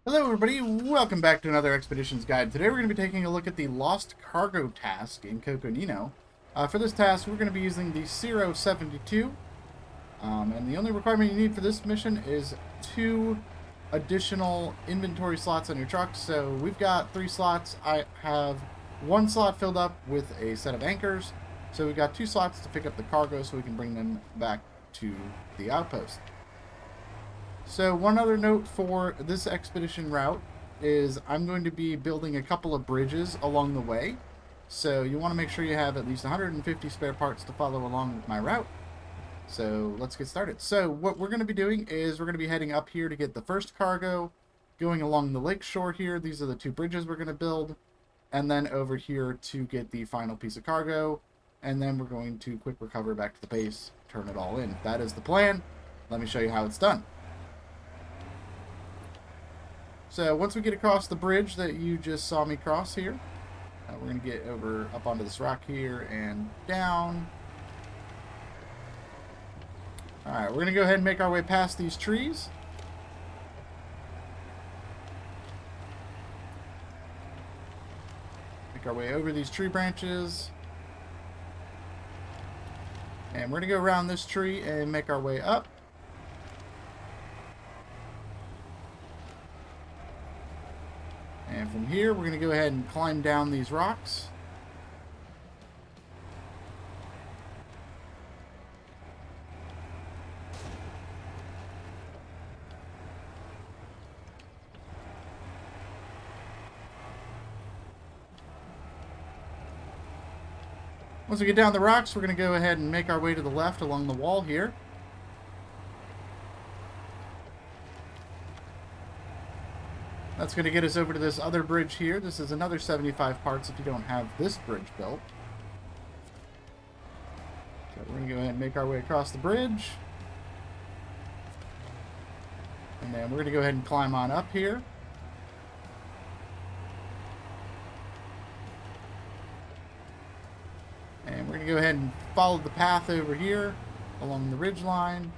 Hello everybody, welcome back to another Expeditions Guide. Today we're going to be taking a look at the Lost Cargo task in Coconino. For this task we're going to be using the Ciro 72, and the only requirement you need for this mission is 2 additional inventory slots on your truck. So we've got 3 slots. I have 1 slot filled up with a set of anchors, so we've got 2 slots to pick up the cargo so we can bring them back to the outpost. So one other note for this expedition route is I'm going to be building a couple of bridges along the way. So you want to make sure you have at least 150 spare parts to follow along with my route. So let's get started. So what we're going to be doing is we're going to be heading up here to get the first cargo, going along the lake shore here. These are the 2 bridges we're going to build. And then over here to get the final piece of cargo. And then we're going to quick recover back to the base, turn it all in. That is the plan. Let me show you how it's done. So once we get across the bridge that you just saw me cross here, we're going to get over up onto this rock here and down. Alright, we're going to go ahead and make our way past these trees. Make our way over these tree branches. And we're going to go around this tree and make our way up. And from here, we're going to go ahead and climb down these rocks. Once we get down the rocks, we're going to go ahead and make our way to the left along the wall here. That's going to get us over to this other bridge here. This is another 75 parts if you don't have this bridge built. So we're going to go ahead and make our way across the bridge. And then we're going to go ahead and climb on up here. And we're going to go ahead and follow the path over here along the ridge line.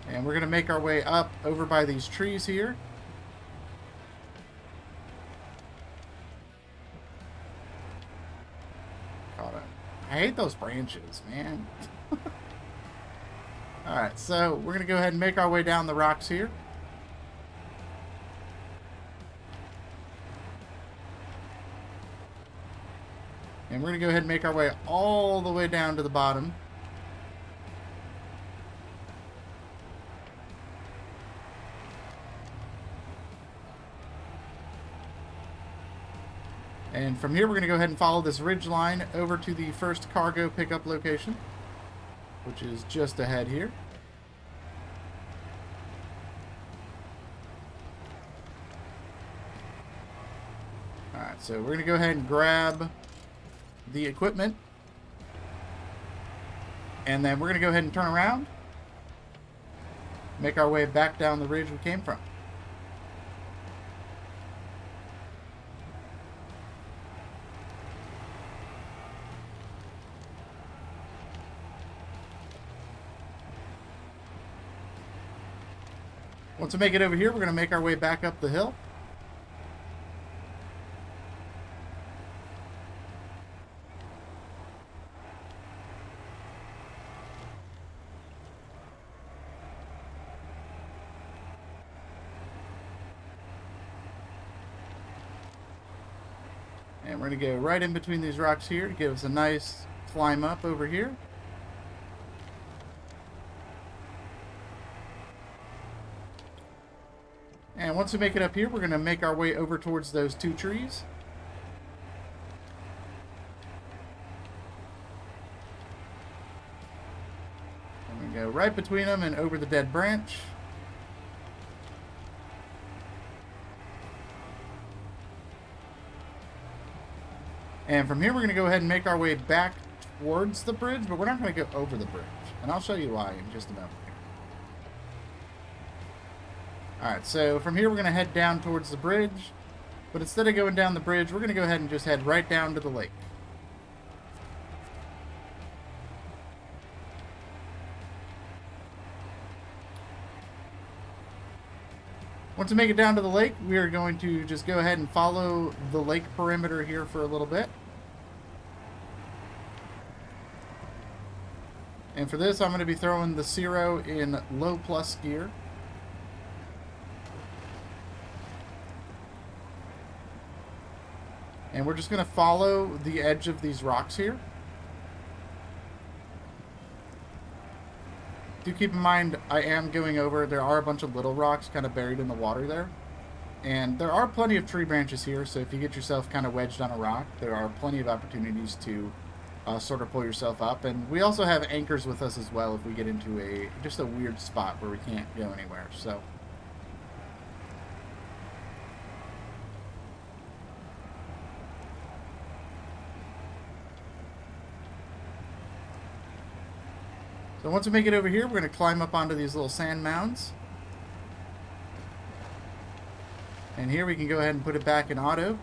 And we're going to make our way up over by these trees here. God, I hate those branches, man. Alright, so we're going to go ahead and make our way down the rocks here. And we're going to go ahead and make our way all the way down to the bottom. And from here, we're going to go ahead and follow this ridge line over to the first cargo pickup location, which is just ahead here. Alright, so we're going to go ahead and grab the equipment. And then we're going to go ahead and turn around. Make our way back down the ridge we came from. Once we make it over here, we're going to make our way back up the hill. And we're going to go right in between these rocks here to give us a nice climb up over here. And once we make it up here, we're going to make our way over towards those 2 trees. And we go right between them and over the dead branch. And from here, we're going to go ahead and make our way back towards the bridge, but we're not going to go over the bridge. And I'll show you why in just a moment. Alright, so from here we're going to head down towards the bridge, but instead of going down the bridge, we're going to go ahead and just head right down to the lake. Once we make it down to the lake, we are going to just go ahead and follow the lake perimeter here for a little bit. And for this, I'm going to be throwing the Zero in low plus gear. And we're just going to follow the edge of these rocks here. Do keep in mind, I am going over, there are a bunch of little rocks kind of buried in the water there. And there are plenty of tree branches here, so if you get yourself kind of wedged on a rock, there are plenty of opportunities to sort of pull yourself up. And we also have anchors with us as well if we get into just a weird spot where we can't go anywhere. So once we make it over here, we're going to climb up onto these little sand mounds. And here we can go ahead and put it back in auto.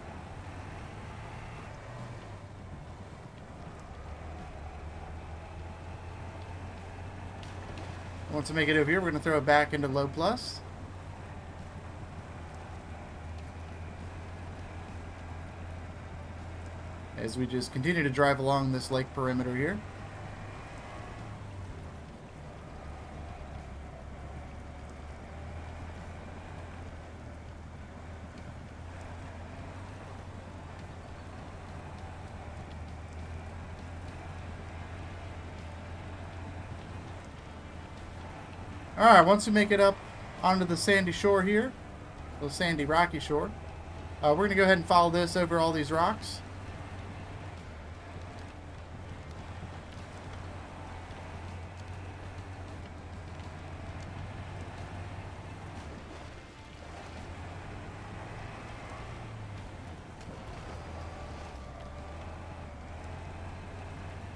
Once we make it over here, we're going to throw it back into low plus. As we just continue to drive along this lake perimeter here. Alright, once we make it up onto the sandy shore here, the sandy rocky shore, we're going to go ahead and follow this over all these rocks.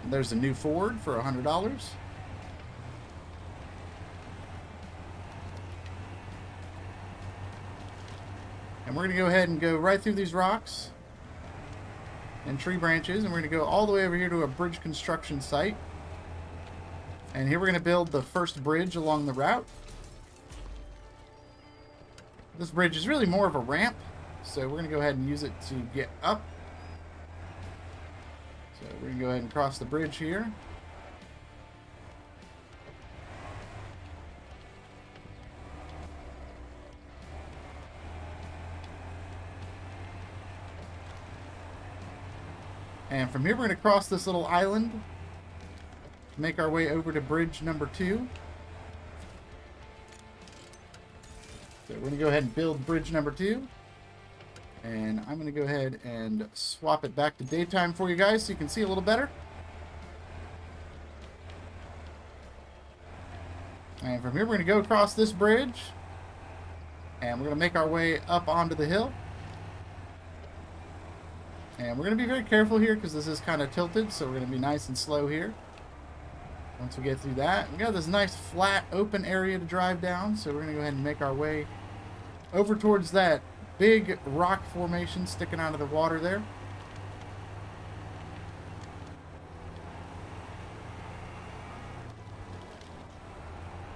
And there's a new Ford for $100. And we're going to go ahead and go right through these rocks and tree branches, and we're going to go all the way over here to a bridge construction site. And here we're going to build the first bridge along the route. This bridge is really more of a ramp, so we're going to go ahead and use it to get up. So we're going to go ahead and cross the bridge here. And from here, we're going to cross this little island, make our way over to bridge number 2. So we're going to go ahead and build bridge number 2. And I'm going to go ahead and swap it back to daytime for you guys so you can see a little better. And from here, we're going to go across this bridge. And we're going to make our way up onto the hill. And we're going to be very careful here because this is kind of tilted, so we're going to be nice and slow here. Once we get through that, we got this nice flat open area to drive down, so we're going to go ahead and make our way over towards that big rock formation sticking out of the water there.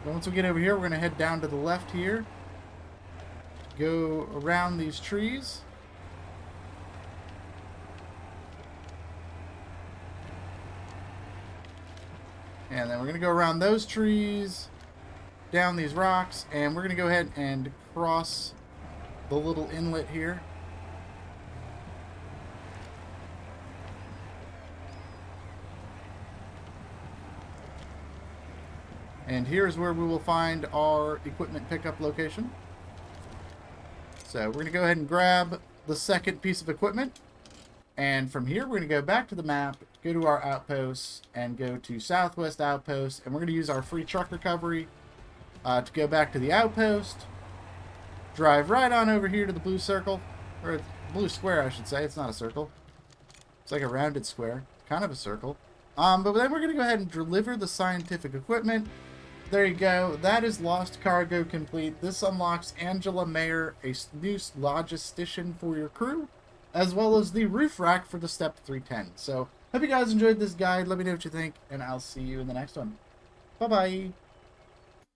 Once we get over here, we're going to head down to the left here, go around these trees. And then we're going to go around those trees, down these rocks, and we're going to go ahead and cross the little inlet here. And here's where we will find our equipment pickup location. So we're going to go ahead and grab the second piece of equipment. And from here, we're going to go back to the map, go to our outposts, and go to Southwest Outpost. And we're going to use our free truck recovery to go back to the outpost. Drive right on over here to the blue circle. Or blue square, I should say. It's not a circle. It's like a rounded square. Kind of a circle. But then we're going to go ahead and deliver the scientific equipment. There you go. That is Lost Cargo complete. This unlocks Angela Mayer, a new logistician for your crew, as well as the roof rack for the Step 310. So, hope you guys enjoyed this guide. Let me know what you think, and I'll see you in the next one. Bye-bye.